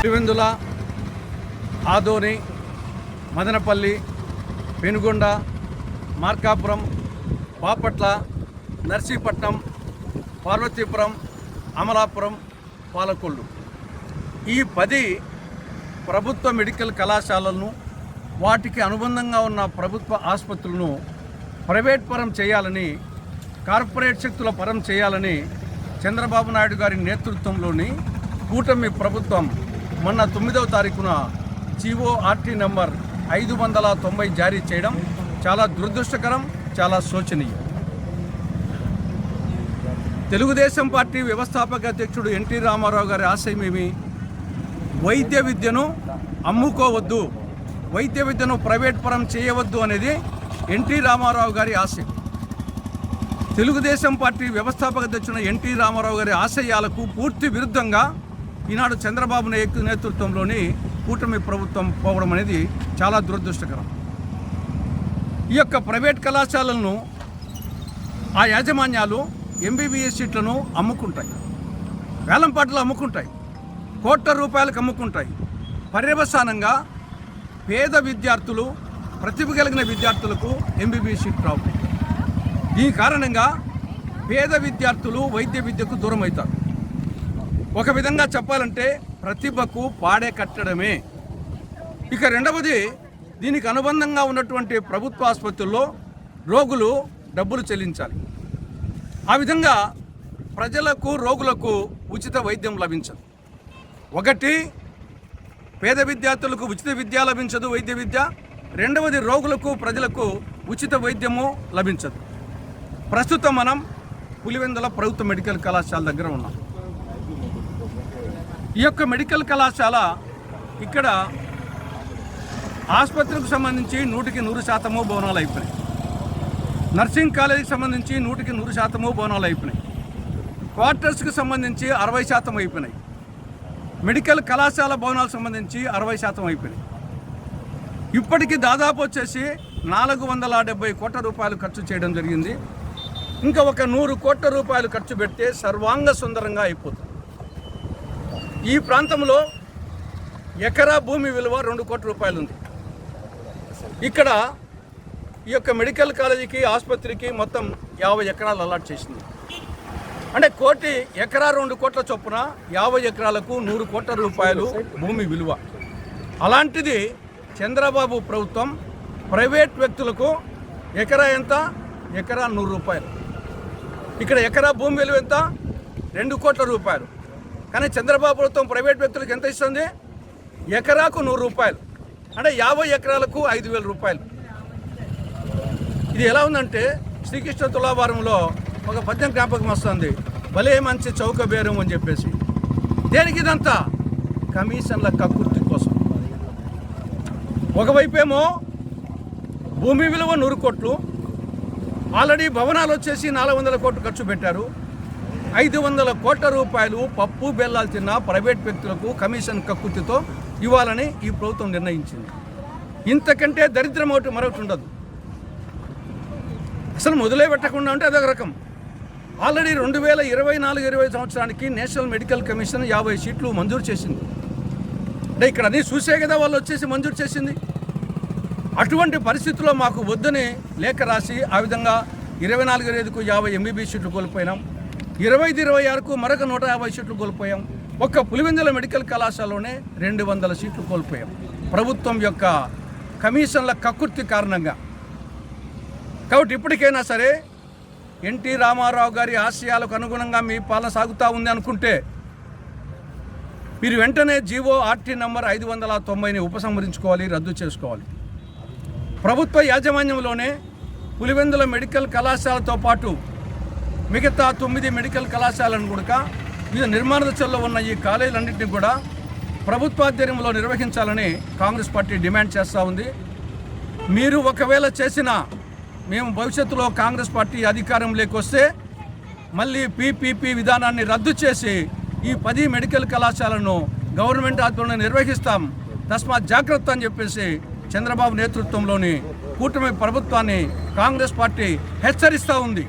పులివెందుల, ఆదోని, మదనపల్లి, పెనుగొండ, మార్కాపురం, బాపట్ల, నర్సీపట్నం, పార్వతీపురం, అమలాపురం, పాలకొల్లు ఈ 10 ప్రభుత్వ మెడికల్ కళాశాలలను వాటికి అనుబంధంగా ఉన్న ప్రభుత్వ ఆసుపత్రులను ప్రైవేట్ పరం చేయాలని, కార్పొరేట్ శక్తుల పరం చేయాలని చంద్రబాబు నాయుడు గారి నేతృత్వంలోని కూటమి ప్రభుత్వం మొన్న 9వ తారీఖున GORT నంబర్ 590 జారీ చేయడం చాలా దురదృష్టకరం, చాలా శోచనీయం. తెలుగుదేశం పార్టీ వ్యవస్థాపక అధ్యక్షుడు ఎన్టీ రామారావు గారి ఆశయమేమి? వైద్య విద్యను అమ్ముకోవద్దు, వైద్య విద్యను ప్రైవేట్ పరం చేయవద్దు అనేది ఎన్టీ రామారావు గారి ఆశయం. తెలుగుదేశం పార్టీ వ్యవస్థాపక అధ్యక్షుడు ఎన్టీ రామారావు గారి ఆశయాలకు పూర్తి విరుద్ధంగా ఈనాడు చంద్రబాబు నేతృత్వంలోని కూటమి ప్రభుత్వం పోవడం అనేది చాలా దురదృష్టకరం. ఈ యొక్క ప్రైవేట్ కళాశాలలను ఆ యాజమాన్యాలు MBBS సీట్లను అమ్ముకుంటాయి, వేలంపాటలు అమ్ముకుంటాయి, కోట్ల రూపాయలకు అమ్ముకుంటాయి. పర్యవసానంగా పేద విద్యార్థులు, ప్రతిభ కలిగిన విద్యార్థులకు MBBS సీట్ రావు. ఈ కారణంగా పేద విద్యార్థులు వైద్య విద్యకు దూరం అవుతారు. ఒక విధంగా చెప్పాలంటే ప్రతిభకు పాడే కట్టడమే. ఇక రెండవది, దీనికి అనుబంధంగా ఉన్నటువంటి ప్రభుత్వ ఆసుపత్రుల్లో రోగులు డబ్బులు చెల్లించాలి. ఆ విధంగా ప్రజలకు, రోగులకు ఉచిత వైద్యం లభించదు. ఒకటి, పేద విద్యార్థులకు ఉచిత విద్య లభించదు, వైద్య విద్య. రెండవది, రోగులకు, ప్రజలకు ఉచిత వైద్యము లభించదు. ప్రస్తుతం మనం పులివెందుల ప్రభుత్వ మెడికల్ కళాశాల దగ్గర ఉన్నాం. ఈ యొక్క మెడికల్ కళాశాల ఇక్కడ ఆసుపత్రికి సంబంధించి 100% భవనాలు అయిపోయినాయి. నర్సింగ్ కాలేజీకి సంబంధించి 100% భవనాలు అయిపోయినాయి. క్వార్టర్స్కి సంబంధించి 60% అయిపోయినాయి. మెడికల్ కళాశాల భవనాలకు సంబంధించి 60% అయిపోయినాయి. ఇప్పటికీ దాదాపు వచ్చేసి 470 కోట్ల రూపాయలు ఖర్చు చేయడం జరిగింది. ఇంకా ఒక 100 కోట్ల రూపాయలు ఖర్చు పెడితే సర్వాంగ సుందరంగా అయిపోతుంది. ఈ ప్రాంతంలో ఎకరా భూమి విలువ 2 కోట్ల రూపాయలు ఉంది. ఇక్కడ ఈ యొక్క మెడికల్ కాలేజీకి, ఆసుపత్రికి మొత్తం 50 ఎకరాలు అలాట్ చేసింది. అంటే ఎకరా 2 కోట్ల చొప్పున 50 ఎకరాలకు 100 కోట్ల రూపాయలు భూమి విలువ. అలాంటిది చంద్రబాబు ప్రభుత్వం ప్రైవేట్ వ్యక్తులకు ఎకరా ఎంత? ఎకరా 100 రూపాయలు. ఇక్కడ ఎకరా భూమి విలువ ఎంత? 2 కోట్ల రూపాయలు. కానీ చంద్రబాబు ప్రభుత్వం ప్రైవేట్ వ్యక్తులకు ఎంత ఇస్తుంది? ఎకరాకు 100 రూపాయలు. అంటే 50 ఎకరాలకు 5,000 రూపాయలు. ఇది ఎలా ఉందంటే శ్రీకృష్ణ తులాభారంలో ఒక పద్యం జ్ఞాపకం వస్తుంది, భలే మంచి చౌక బేరం అని చెప్పేసి. దేనికి ఇదంతా? కమిషన్ల కక్కుర్తి కోసం. ఒకవైపేమో భూమి విలువ 100 కోట్లు, ఆల్రెడీ భవనాలు వచ్చేసి 400 కోట్లు ఖర్చు పెట్టారు. 500 కోట్ల రూపాయలు పప్పు బెల్లాలు తిన్న ప్రైవేట్ వ్యక్తులకు కమిషన్ కక్కుర్తితో ఇవ్వాలని ఈ ప్రభుత్వం నిర్ణయించింది. ఇంతకంటే దరిద్రం మరొకటి ఉండదు. అసలు మొదలే పెట్టకుండా ఉంటే అదొక రకం. ఆల్రెడీ 2024-25 సంవత్సరానికి నేషనల్ మెడికల్ కమిషన్ 50 సీట్లు మంజూరు చేసింది. అంటే ఇక్కడ అన్నీ చూసే కదా వాళ్ళు వచ్చేసి మంజూరు చేసింది. అటువంటి పరిస్థితుల్లో మాకు వద్దని లేఖ రాసి ఆ విధంగా 24-25కు 50 MBBS సీట్లు కోల్పోయినాం. 25-26కు మరొక 150 సీట్లు కోల్పోయాం. ఒక్క పులివెందుల మెడికల్ కళాశాలలోనే 200 సీట్లు కోల్పోయాం ప్రభుత్వం యొక్క కమిషన్ల కక్కుర్తి కారణంగా. కాబట్టి ఇప్పటికైనా సరే ఎన్టీ రామారావు గారి ఆశయాలకు అనుగుణంగా మీ పాలన సాగుతూ ఉంది అనుకుంటే మీరు వెంటనే GORT నంబర్ 590ని ఉపసంహరించుకోవాలి, రద్దు చేసుకోవాలి. ప్రభుత్వ యాజమాన్యంలోనే పులివెందుల మెడికల్ కళాశాలతో పాటు మిగతా 9 మెడికల్ కళాశాలను కూడా వివిధ నిర్మాణ దశల్లో ఉన్న ఈ కాలేజీలన్నింటినీ కూడా ప్రభుత్వాధ్వర్యంలో నిర్వహించాలని కాంగ్రెస్ పార్టీ డిమాండ్ చేస్తూ ఉంది. మీరు ఒకవేళ చేసినా మేము భవిష్యత్తులో కాంగ్రెస్ పార్టీ అధికారంలోకి వస్తే మళ్ళీ PPP విధానాన్ని రద్దు చేసి ఈ 10 మెడికల్ కళాశాలను గవర్నమెంట్ ఆధ్వర్యంలో నిర్వహిస్తాం. తస్మాత్ జాగ్రత్త అని చెప్పేసి చంద్రబాబు నేతృత్వంలోని కూటమి ప్రభుత్వాన్ని కాంగ్రెస్ పార్టీ హెచ్చరిస్తూ ఉంది.